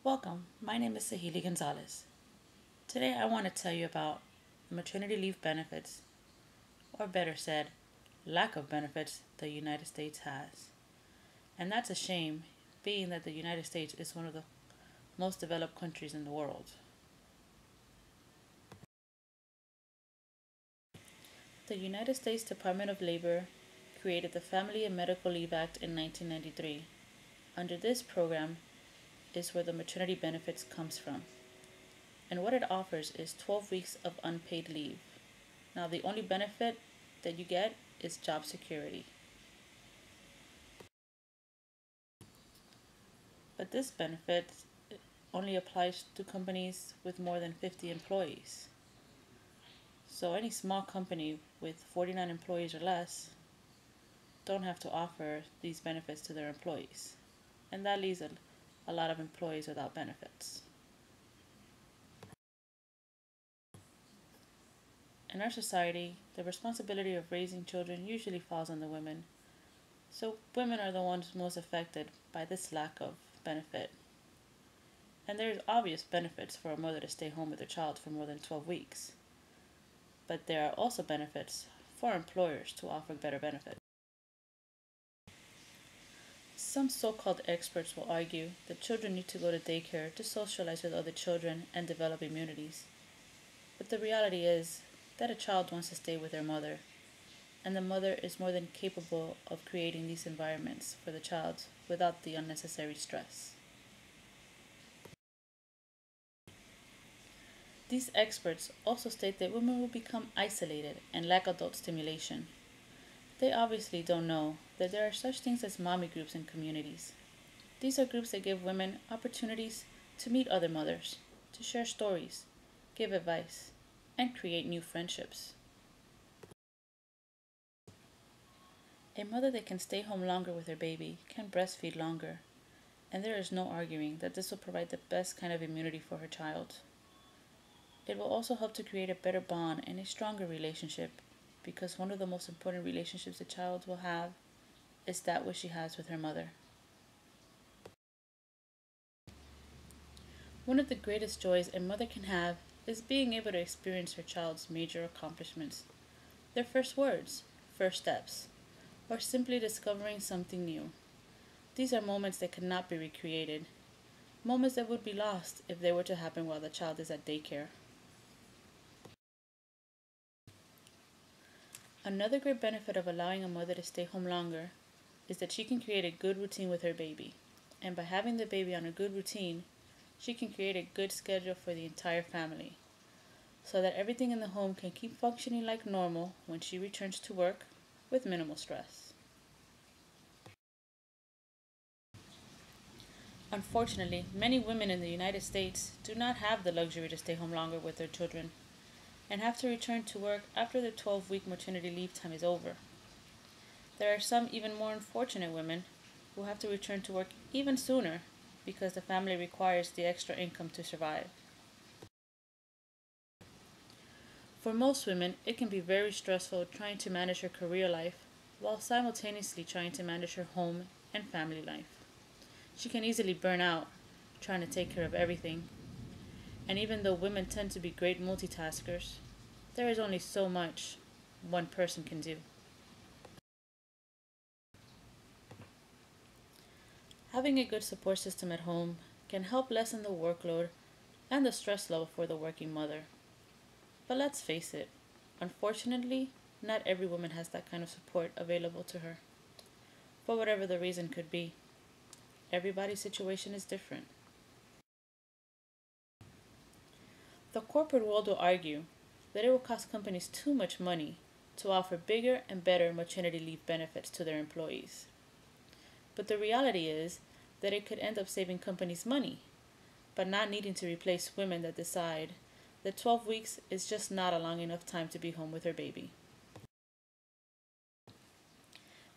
Welcome, my name is Sahili Gonzalez. Today I want to tell you about maternity leave benefits, or better said, lack of benefits the United States has. And that's a shame, being that the United States is one of the most developed countries in the world. The United States Department of Labor created the Family and Medical Leave Act in 1993. Under this program is where the maternity benefits comes from. And what it offers is 12 weeks of unpaid leave. Now, the only benefit that you get is job security. But this benefit only applies to companies with more than 50 employees. So, any small company with 49 employees or less don't have to offer these benefits to their employees. And that leaves a lot of employees without benefits. In our society, the responsibility of raising children usually falls on the women. So women are the ones most affected by this lack of benefit. And there's obvious benefits for a mother to stay home with her child for more than 12 weeks. But there are also benefits for employers to offer better benefits. Some so-called experts will argue that children need to go to daycare to socialize with other children and develop immunities. But the reality is that a child wants to stay with their mother, and the mother is more than capable of creating these environments for the child without the unnecessary stress. These experts also state that women will become isolated and lack adult stimulation. They obviously don't know that there are such things as mommy groups in communities. These are groups that give women opportunities to meet other mothers, to share stories, give advice, and create new friendships. A mother that can stay home longer with her baby can breastfeed longer, and there is no arguing that this will provide the best kind of immunity for her child. It will also help to create a better bond and a stronger relationship, because one of the most important relationships a child will have is that which she has with her mother. One of the greatest joys a mother can have is being able to experience her child's major accomplishments, their first words, first steps, or simply discovering something new. These are moments that cannot be recreated, moments that would be lost if they were to happen while the child is at daycare. Another great benefit of allowing a mother to stay home longer is that she can create a good routine with her baby. And by having the baby on a good routine, she can create a good schedule for the entire family, so that everything in the home can keep functioning like normal when she returns to work with minimal stress. Unfortunately, many women in the United States do not have the luxury to stay home longer with their children and have to return to work after the 12-week maternity leave time is over. There are some even more unfortunate women who have to return to work even sooner because the family requires the extra income to survive. For most women, it can be very stressful trying to manage her career life while simultaneously trying to manage her home and family life. She can easily burn out trying to take care of everything. And even though women tend to be great multitaskers, there is only so much one person can do. Having a good support system at home can help lessen the workload and the stress level for the working mother. But let's face it, unfortunately, not every woman has that kind of support available to her, for whatever the reason could be. Everybody's situation is different. The corporate world will argue that it will cost companies too much money to offer bigger and better maternity leave benefits to their employees. But the reality is that it could end up saving companies money, but not needing to replace women that decide that 12 weeks is just not a long enough time to be home with her baby.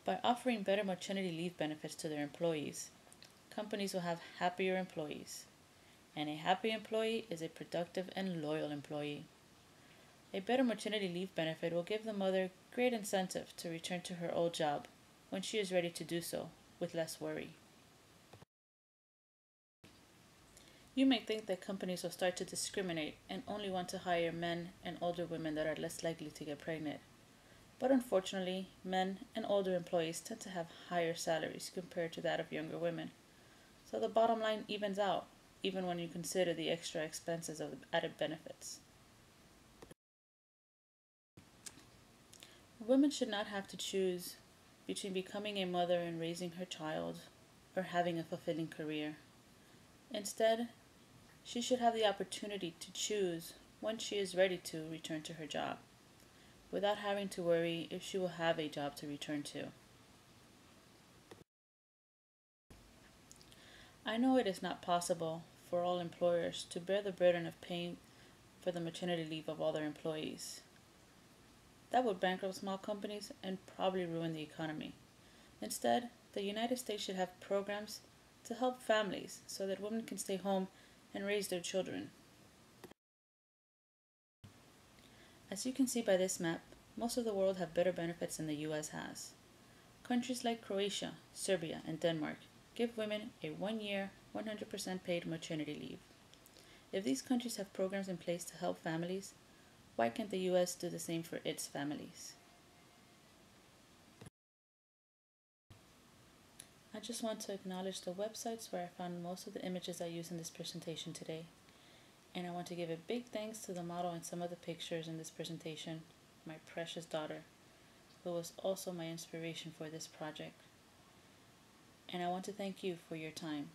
By offering better maternity leave benefits to their employees, companies will have happier employees. And a happy employee is a productive and loyal employee. A better maternity leave benefit will give the mother great incentive to return to her old job when she is ready to do so with less worry. You may think that companies will start to discriminate and only want to hire men and older women that are less likely to get pregnant. But unfortunately, men and older employees tend to have higher salaries compared to that of younger women. So the bottom line evens out, even when you consider the extra expenses of the added benefits. Women should not have to choose between becoming a mother and raising her child or having a fulfilling career. Instead, she should have the opportunity to choose when she is ready to return to her job, without having to worry if she will have a job to return to. I know it is not possible for all employers to bear the burden of paying for the maternity leave of all their employees. That would bankrupt small companies and probably ruin the economy. Instead, the United States should have programs to help families so that women can stay home and raise their children. As you can see by this map, most of the world have better benefits than the US has. Countries like Croatia, Serbia, and Denmark give women a 1 year, 100% paid maternity leave. If these countries have programs in place to help families, why can't the US do the same for its families? I just want to acknowledge the websites where I found most of the images I use in this presentation today. And I want to give a big thanks to the model and some of the pictures in this presentation, my precious daughter, who was also my inspiration for this project. And I want to thank you for your time.